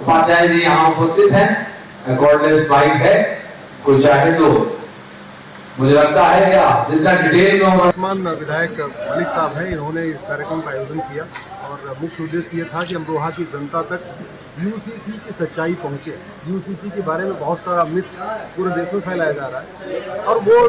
उपाध्याय जी यहाँ उपस्थित हैं, कॉर्डलेस बाइक है, कोई चाहे तो मुझे लगता है क्या जितना डिटेल में वर्तमान विधायक मलिक साहब हैं, इन्होंने इस कार्यक्रम का आयोजन किया और मुख्य उद्देश्य ये था कि अमरोहा की जनता तक यूसीसी की सच्चाई पहुँचे। यूसीसी के बारे में बहुत सारा मिथ पूरे देश में फैलाया जा रहा है और वो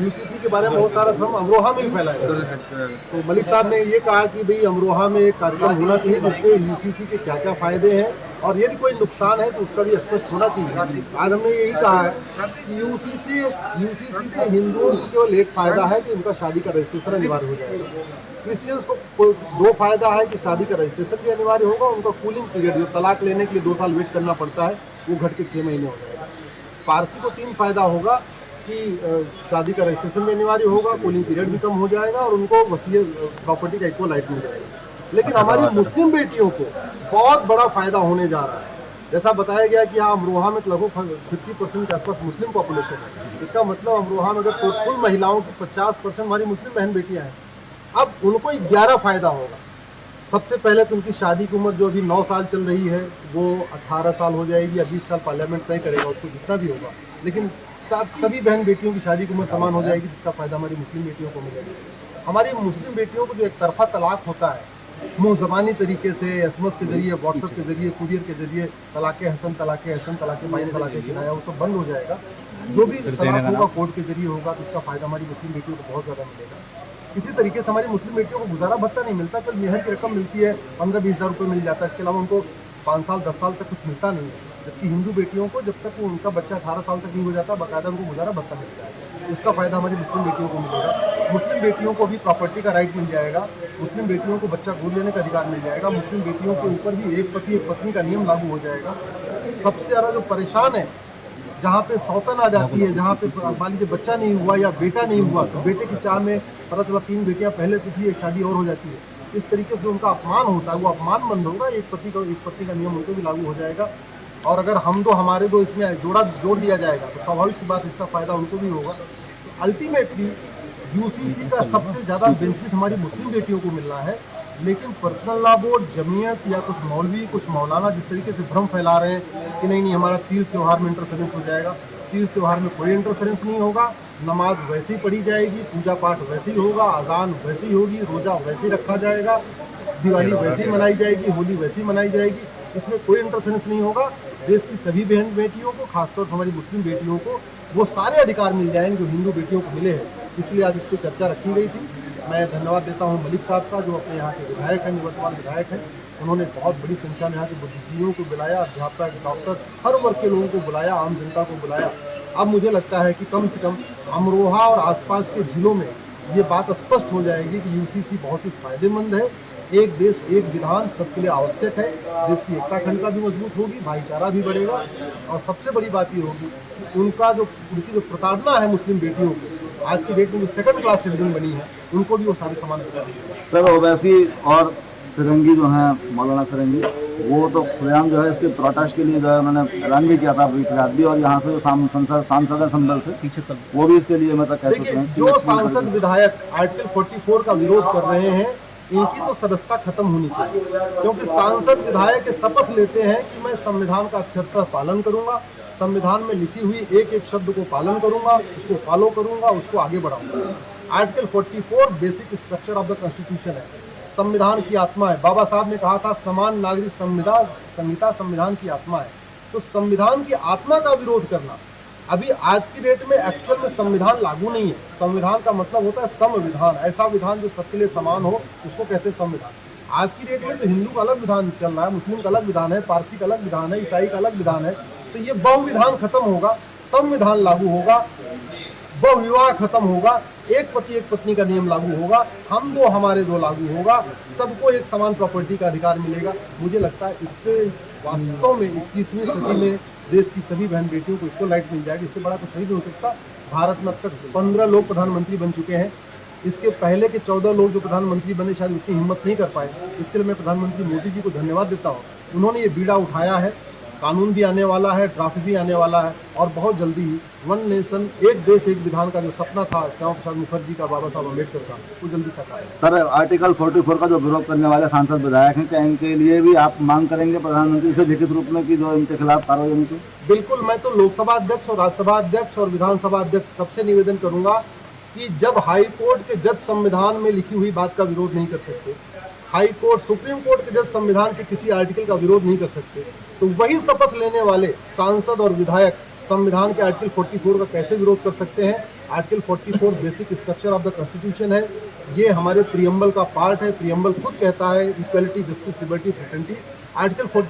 यूसीसी के बारे में बहुत सारा भ्रम अमरोहा में ही फैलाया जा रहा है। तो मलिक साहब ने ये कहा कि भाई अमरोहा में एक कार्यक्रम होना चाहिए जिससे यूसीसी के क्या क्या फ़ायदे हैं और यदि कोई नुकसान है तो उसका भी स्पष्ट होना चाहिए। आज हमने यही कहा है कि यूसीसी से हिंदुओं को केवल एक फ़ायदा है कि उनका शादी का रजिस्ट्रेशन अनिवार्य हो जाएगा। क्रिश्चियंस को दो फायदा है कि शादी का रजिस्ट्रेशन भी अनिवार्य होगा, उनका कूलिंग पीरियड जो तलाक लेने के लिए 2 साल वेट करना पड़ता है वो घट के 6 महीने हो जाएगा। पारसी को 3 फायदा होगा कि शादी का रजिस्ट्रेशन भी अनिवार्य होगा, कूलिंग पीरियड भी कम हो जाएगा और उनको वसीयत प्रॉपर्टी का इक्वल राइट मिल जाएगा। लेकिन हमारी मुस्लिम बेटियों को बहुत बड़ा फायदा होने जा रहा है। जैसा बताया गया कि यहाँ अमरोहा में लगभग 50% के आसपास मुस्लिम पॉपुलेशन है। इसका मतलब अमरोहा में अगर कुल महिलाओं की 50% हमारी मुस्लिम बहन बेटियाँ हैं। अब उनको 11 फ़ायदा होगा। सबसे पहले तो उनकी शादी की उम्र जो अभी 9 साल चल रही है वो 18 साल हो जाएगी या 20 साल पार्लियामेंट तय करेगा उसको जितना भी होगा, लेकिन सभी बहन बेटियों की शादी की उम्र समान हो जाएगी, जिसका फ़ायदा हमारी मुस्लिम बेटियों को मिलेगा। हमारी मुस्लिम बेटियों को जो एक तरफा तलाक होता है मुँह ज़बानी तरीके से एसएमएस के जरिए, व्हाट्सएप के जरिए, कुरियर के जरिए तलाक़े हसन, तलाक़े बाइन, तलाक़े किराया वो सब बंद हो जाएगा। जो भी तलाक होगा कोर्ट के जरिए होगा तो इसका फ़ायदा हमारी मुस्लिम बेटियों को बहुत ज़्यादा मिलेगा। इसी तरीके से हमारी मुस्लिम बेटियों को गुजारा भत्ता नहीं मिलता, कल मेहर की रकम मिलती है 15-20 हज़ार रुपये मिल जाता है। इसके अलावा उनको 5 साल 10 साल तक कुछ मिलता नहीं है। जबकि हिंदू बेटियों को जब तक उनका बच्चा 18 साल तक नहीं हो जाता बाकायदा उनको गुजारा भत्ता मिलता है। इसका फ़ायदा हमारी मुस्लिम बेटियों को मिलेगा। मुस्लिम बेटियों को भी प्रॉपर्टी का राइट मिल जाएगा। मुस्लिम बेटियों को बच्चा गोद लेने का अधिकार मिल जाएगा। मुस्लिम बेटियों के ऊपर भी एक पति एक पत्नी का नियम लागू हो जाएगा। सबसे ज़्यादा जो परेशान है, जहाँ पे सौतन आ जाती है, जहाँ पे मान लीजिए बच्चा नहीं हुआ या बेटा नहीं हुआ तो बेटे की चाह में पता चला 3 बेटियाँ पहले से थी, एक शादी और हो जाती है। इस तरीके से उनका अपमान होता है वो अपमान बंद होगा। एक पति का नियम उनको भी लागू हो जाएगा। और अगर हमारे दो इसमें जोड़ दिया जाएगा तो स्वाभाविक सी बात इसका फ़ायदा उनको भी होगा। अल्टीमेटली यूसीसी का सबसे ज़्यादा बेनिफिट हमारी मुस्लिम बेटियों को मिल रहा है। लेकिन पर्सनल लॉ बोर्ड, जमीयत या कुछ मौलवी, कुछ मौलाना जिस तरीके से भ्रम फैला रहे हैं कि नहीं हमारा तीज त्यौहार में इंटरफेरेंस हो जाएगा। तीज त्यौहार में कोई इंटरफेरेंस नहीं होगा। नमाज वैसे ही पढ़ी जाएगी, पूजा पाठ वैसे ही होगा, अजान वैसे ही होगी, रोज़ा वैसे ही रखा जाएगा, दिवाली वैसे ही मनाई जाएगी, होली वैसे ही मनाई जाएगी। इसमें कोई इंटरफेरेंस नहीं होगा। देश की सभी बहन बेटियों को, खासतौर पर हमारी मुस्लिम बेटियों को वो सारे अधिकार मिल जाएंगे जो हिंदू बेटियों को मिले हैं। इसलिए आज इस पर चर्चा रखी गई थी। मैं धन्यवाद देता हूं मलिक साहब का जो अपने यहाँ के विधायक हैं, निवर्तमान विधायक हैं। उन्होंने बहुत बड़ी संख्या में यहाँ के बुद्धिजीवियों को बुलाया, अध्यापक, डॉक्टर, हर वर्ग के लोगों को बुलाया, आम जनता को बुलाया। अब मुझे लगता है कि कम से कम अमरोहा और आसपास के जिलों में ये बात स्पष्ट हो जाएगी कि यूसीसी बहुत ही फायदेमंद है। एक देश एक विधान सबके लिए आवश्यक है। देश की एकता अखंडता भी मजबूत होगी, भाईचारा भी बढ़ेगा और सबसे बड़ी बात ये होगी कि उनकी जो प्रताड़ना है मुस्लिम बेटियों को आज की डेट में जो 2nd क्लास सिटीजन बनी है उनको भी वो सारे समान अधिकार देंगे। सर ओवैसी और फिरंगी जो हैं, मौलाना फिरंगी, वो तो खुलेआम जो है इसके प्रोटेस्ट के लिए जो है उन्होंने ऐलान भी किया था बीती भी, और यहाँ से जो सांसद संबल से पीछे वो भी इसके लिए मतलब कह सकते हैं जो सांसद विधायक आर्टिकल 44 का विरोध कर रहे हैं इनकी तो सदस्यता खत्म होनी चाहिए। क्योंकि सांसद विधायक शपथ लेते हैं कि मैं संविधान का अक्षरशः पालन करूंगा, संविधान में लिखी हुई एक एक शब्द को पालन करूंगा, उसको फॉलो करूंगा, उसको आगे बढ़ाऊंगा। Article 44 basic structure of the constitution है, संविधान की आत्मा है। बाबा साहब ने कहा था समान नागरिक संहिता संविधान की आत्मा है। तो संविधान की आत्मा का विरोध करना, अभी आज की डेट में एक्चुअल में संविधान लागू नहीं है। संविधान का मतलब होता है संविधान, ऐसा विधान जो सबके लिए समान हो उसको कहते हैं संविधान। आज की डेट में तो हिंदू का अलग विधान चल रहा है, मुस्लिम का अलग विधान है, पारसी का अलग विधान है, ईसाई का अलग विधान है। तो ये बहुविधान खत्म होगा, संविधान लागू होगा, बहुविवाह खत्म होगा, एक पति एक पत्नी का नियम लागू होगा, हम दो हमारे दो लागू होगा, सबको एक समान प्रॉपर्टी का अधिकार मिलेगा। मुझे लगता है इससे वास्तव में 21वीं सदी में देश की सभी बहन बेटियों को इक्वल राइट मिल जाएगी। इससे बड़ा कुछ नहीं हो सकता। भारत में अब तक 15 लोग प्रधानमंत्री बन चुके हैं। इसके पहले के 14 लोग जो प्रधानमंत्री बने शायद उतनी हिम्मत नहीं कर पाए। इसके लिए मैं प्रधानमंत्री मोदी जी को धन्यवाद देता हूँ। उन्होंने ये बीड़ा उठाया है कानून भी आने वाला है, ड्राफ्ट भी आने वाला है और बहुत जल्दी ही वन नेशन एक देश एक विधान का जो सपना था श्यामा प्रसाद मुखर्जी का, बाबा साहब अम्बेडकर का, वो जल्दी साकार है। सर, आर्टिकल 44 का जो विरोध करने वाले सांसद विधायक हैं, क्या इनके लिए भी आप मांग करेंगे प्रधानमंत्री से लिखित रूप में कि जो इनके खिलाफ कार्रवाई होनी चाहिए? बिल्कुल, मैं तो लोकसभा अध्यक्ष और राज्यसभा अध्यक्ष और विधानसभा अध्यक्ष सबसे निवेदन करूंगा कि जब हाई कोर्ट के जज संविधान में लिखी हुई बात का विरोध नहीं कर सकते, हाई कोर्ट सुप्रीम कोर्ट के जज संविधान के किसी आर्टिकल का विरोध नहीं कर सकते, तो वही शपथ लेने वाले सांसद और विधायक संविधान के आर्टिकल 44 का कैसे विरोध कर सकते हैं? Article 44 basic structure of the constitution है, ये हमारे प्रियम्बल का पार्ट है। प्रियम्बल खुद कहता है equality, justice, liberty, fraternity. Article 44